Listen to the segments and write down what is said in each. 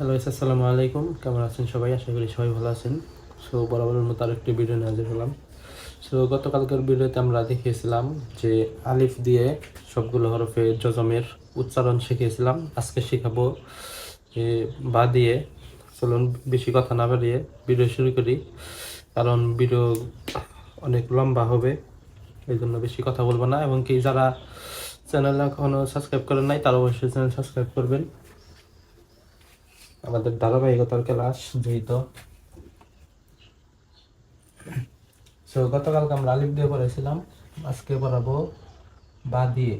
Hello আসসালামু আলাইকুম, কেমন আছেন সবাই? আশা করি সবাই ভালো আছেন। বরাবরের মতো আরেকটি ভিডিও নিয়ে হাজির হলাম। গতকালকের ভিডিওতে আমরা দেখিয়েছিলাম যে আলিফ দিয়ে সবগুলো হরফে জজমের উচ্চারণ শিখিয়েছিলাম। আজকে শেখাবো যে বা দিয়ে। চলুন বেশি কথা না বাড়িয়ে ভিডিও শুরু করি, কারণ ভিডিও অনেক লম্বা হবে, এই জন্য বেশি কথা বলবো না। এবং কি যারা চ্যানেল এখনও সাবস্ক্রাইব করেন নাই তারা অবশ্যই চ্যানেল সাবস্ক্রাইব করবেন। আমাদের ধারাবাহিকতার ক্লাস যেহেতু গতকালকে আমরা আলিফ দিয়ে পড়েছিলাম, আজকে পড়াবো বা দিয়ে।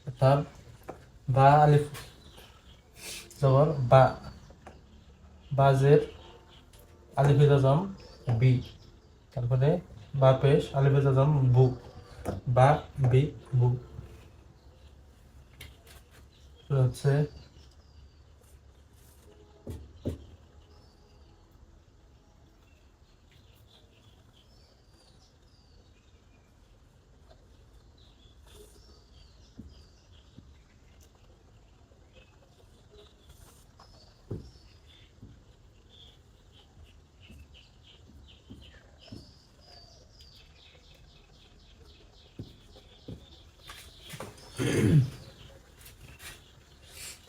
অর্থাৎ বা আলিফ জবর বা, বাজের আলিফে জজম বি, তারপরে বা পেশ আলিফে জজম বু, বা বি বু। হচ্ছে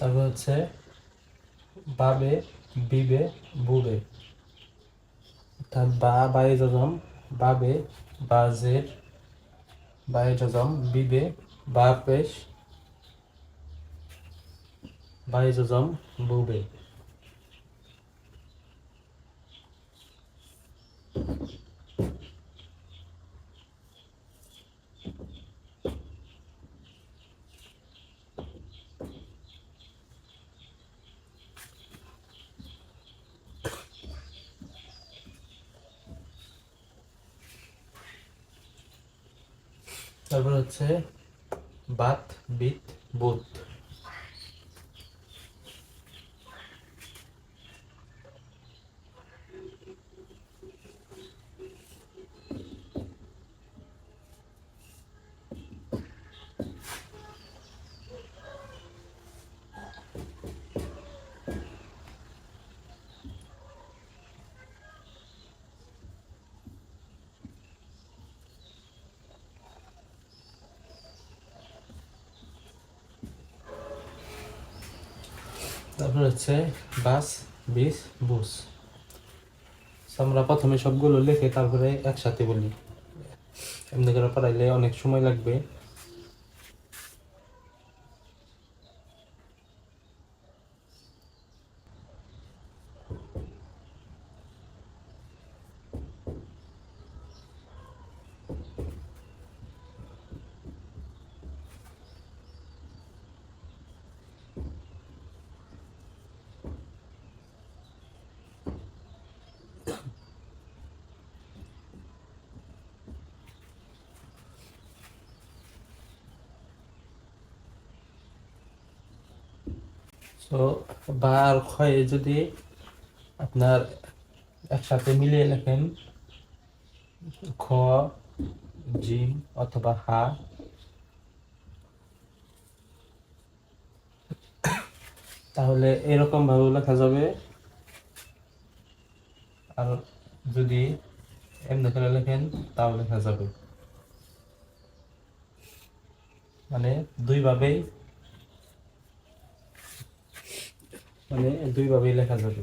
তারপর হচ্ছে বাবে বিবে বুবে, অর্থাৎ বা বায়ে জজম বাবে, বাজের বায়ে জজম বিবে, বা পেশ বায়ে জজম বুবে। তারপর হচ্ছে বাত বিত বুত। তারপর হচ্ছে বাস বিস বুস। আমরা প্রথমে সবগুলো লিখে তারপরে একসাথে বলি, এমনি করে পড়াইলে অনেক সময় লাগবে। তো বা আর ক্ষয়ে যদি আপনার একসাথে মিলিয়ে লেখেন খ জিম অথবা হা, তাহলে এরকম ভাবে লেখা যাবে। আর যদি এমনি করে লেখেন তাও লেখা যাবে, মানে দুইভাবেই, মানে দুইভাবেই লেখা যাবে।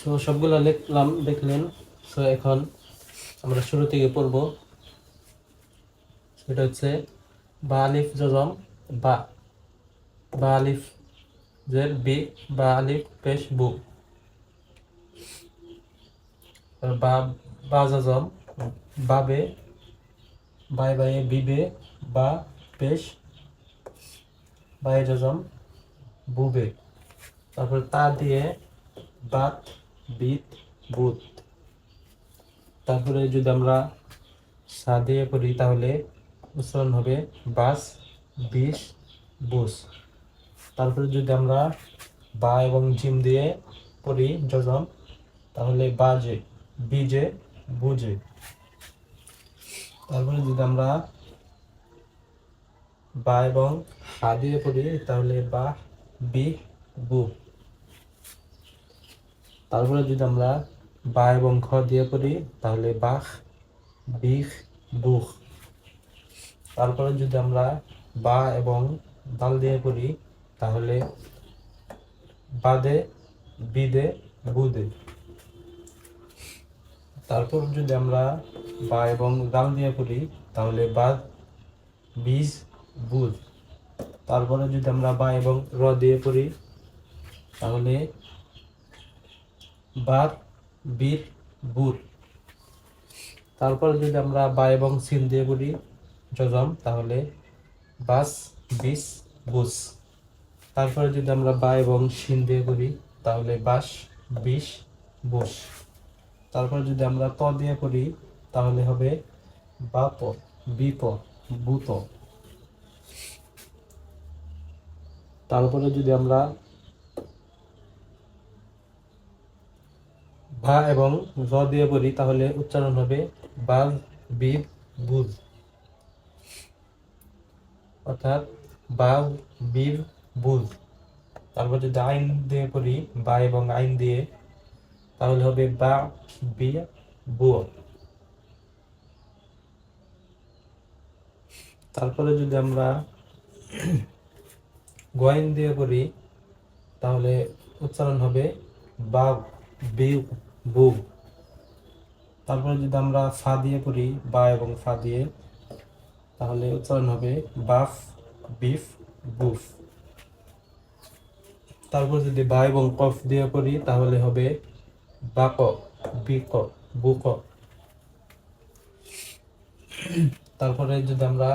সো সবগুলো লিখলাম, দেখলেন। সো এখন আমরা শুরু থেকে পড়ব। সেটা হচ্ছে বা আলিফ জজম বা, বা আলিফ জের বি, বা আলিফ পেশ বু, বা বা জজম বাবে, বাই বাই বিবে, বা পেশ বাই জজম বুবে। তারপর তা দিয়ে বাত বিত বুত। তারপরে যদি আমরা সা দিয়ে পড়ি তাহলে উচ্চারণ হবে বাস বিশ বুস। তারপরে যদি আমরা বা এবং জিম দিয়ে পড়ি জজম তাহলে বাজে বিজে বুঝে। তারপরে যদি আমরা বা এবং হা দিয়ে পড়ি তাহলে বা বি বু। তারপরে যদি আমরা বা এবং খ দিয়ে পড়ি তাহলে বাখ বিখ বুখ। তারপরে যদি আমরা বা এবং দাল দিয়ে পড়ি তাহলে বাদে বিদে বুদে। তারপর যদি আমরা বা এবং দাল দিয়ে পড়ি তাহলে বাদ বীজ বুধ। তারপরে যদি আমরা বা এবং র দিয়ে পড়ি তাহলে বার বীর বুর। তারপরে যদি আমরা বা এবং সিন দিয়ে পড়ি জজম তাহলে বাস বিস বুস। তারপরে যদি আমরা বা এবং শিন দিয়ে পড়ি তাহলে বাস বিশ বুস। তারপরে যদি আমরা ত দিয়ে পড়ি তাহলে হবে বাপ বিপ বুত। তারপরে যদি আমরা ভা এবং জ দিয়ে পড়ি তাহলে উচ্চারণ হবে বাজ বিদ বুজ, অর্থাৎ বাজ বীর বুজ। তারপর যদি আইন দিয়ে পড়ি বা এবং আইন দিয়ে তাহলে হবে বা বি বু। তারপরে যদি আমরা গোয়াইন দিয়ে পড়ি তাহলে উচ্চারণ হবে বা বি বু। তারপরে যদি আমরা ফা দিয়ে পড়ি বা এবং ফা দিয়ে তাহলে উচ্চারণ হবে বাফ বিফ বুফ। তারপর যদি বা এবং কফ দিয়ে পড়ি তাহলে হবে বাক বিক বুক। তারপরে যদি আমরা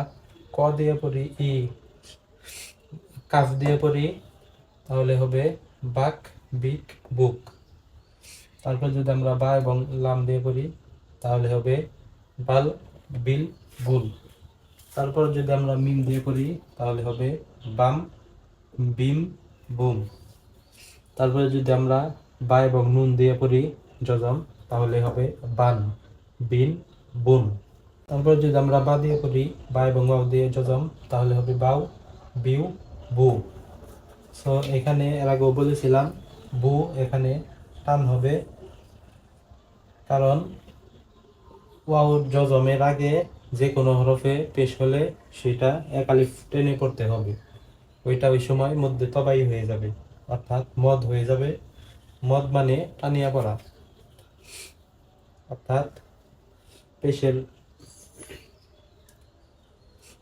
ক দিয়ে পড়ি ই, কাফ দিয়ে পড়ি তাহলে হবে বাক বিক বুক। তারপর যদি আমরা বা এবং লাম দিয়ে পড়ি তাহলে হবে বাল বিল বুল। তারপর যদি আমরা মিম দিয়ে পড়ি তাহলে হবে বাম বিম বুম। তারপরে যদি আমরা বা এবং নুন দিয়ে পড়ি জজম তাহলে হবে বান বিন বুন। তারপর যদি আমরা বা দিয়ে পড়ি বা এবং ওয়াও দিয়ে জজম তাহলে হবে বাউ বিউ বু। সো এখানে এর আগেও বলেছিলাম বু এখানে টান হবে, কারণ ওয়াও জজমের আগে যে কোনো হরফে পেশ হলে সেটা এক আলিফ টেনে পড়তে হবে। ওইটা ওই সময় মধ্যে তবাই হয়ে যাবে, অর্থাৎ মদ হয়ে যাবে। মদ মানে টানিয়া পড়া, অর্থাৎ পেশের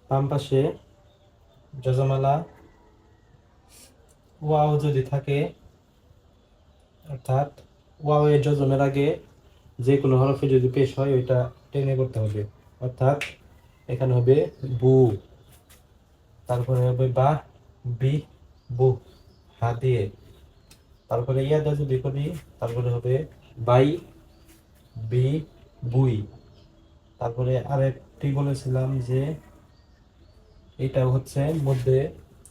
বাম পাশে জজমালা ওয়াও যদি থাকে, অর্থাৎ ওয়াও এর জজমের আগে যে কোনো হরফে যদি পেশ হয় ওইটা টেনে করতে হবে, অর্থাৎ এখানে হবে বু। তারপরে হবে বা বি বু হা দিয়ে। তারপরে ইয়াদা যদি করি তারপরে হবে বাই বি বুই। তারপরে আরেকটি বলেছিলাম যে এটাও হচ্ছে মধ্যে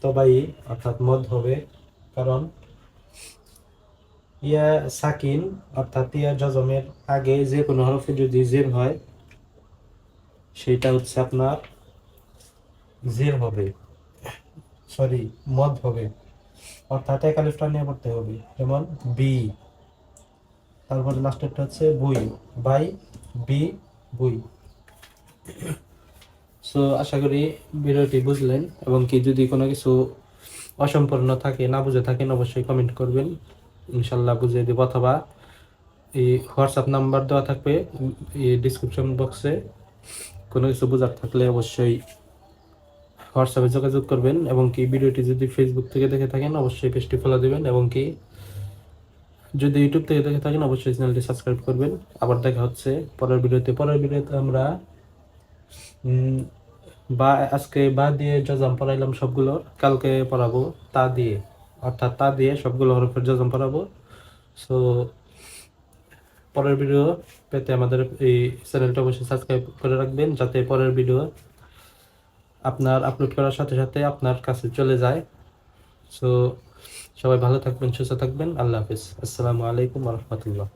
তবাই, অর্থাৎ মদ হবে, কারণ ইয়া সাকিন অর্থাৎ ইয়া জজমের আগে যে কোনো হরফে যদি জের হয় সেটা হচ্ছে আপনার জের হবে, সরি মদ হবে, অর্থাৎ এক আলিফ টানিয়ে পড়তে হবে, যেমন বি। তারপরে লাস্টেরটা হচ্ছে বুই, বাই বি বুই। সো আশা করি ভিডিওটি বুঝলেন, এবং কি যদি কোনো কিছু অসম্পূর্ণ থাকে, না বুঝে থাকেন, অবশ্যই কমেন্ট করবেন, ইনশাল্লাহ বুঝিয়ে দেব, অথবা এই হোয়াটসঅ্যাপ নাম্বার দেওয়া থাকবে এই ডিসক্রিপশন বক্সে। কোনো কিছু বোঝার থাকলে অবশ্যই হোয়াটসঅ্যাপে যোগাযোগ করবেন, এবং কি ভিডিওটি যদি ফেসবুক থেকে দেখে থাকেন অবশ্যই পেজটি ফলো দেবেন, এবং কি যদি ইউটিউব থেকে দেখে থাকেন অবশ্যই চ্যানেলটি সাবস্ক্রাইব করবেন। আবার দেখা হচ্ছে পরের ভিডিওতে আমরা বা আজকে বা দিয়ে জজম পড়াইলাম সবগুলো, কালকে পড়াবো তা দিয়ে, অর্থাৎ তা দিয়ে সবগুলো হরফের জজম পড়াবো। সো পরের ভিডিও পেতে আমাদের এই চ্যানেলটা অবশ্যই সাবস্ক্রাইব করে রাখবেন, যাতে পরের ভিডিও আপনার আপলোড করার সাথে সাথে আপনার কাছে চলে যায়। সো সবাই ভালো থাকবেন, সুস্থ থাকবেন। আল্লাহ হাফিজ। আসসালামু আলাইকুম ওয়া রাহমাতুল্লাহ।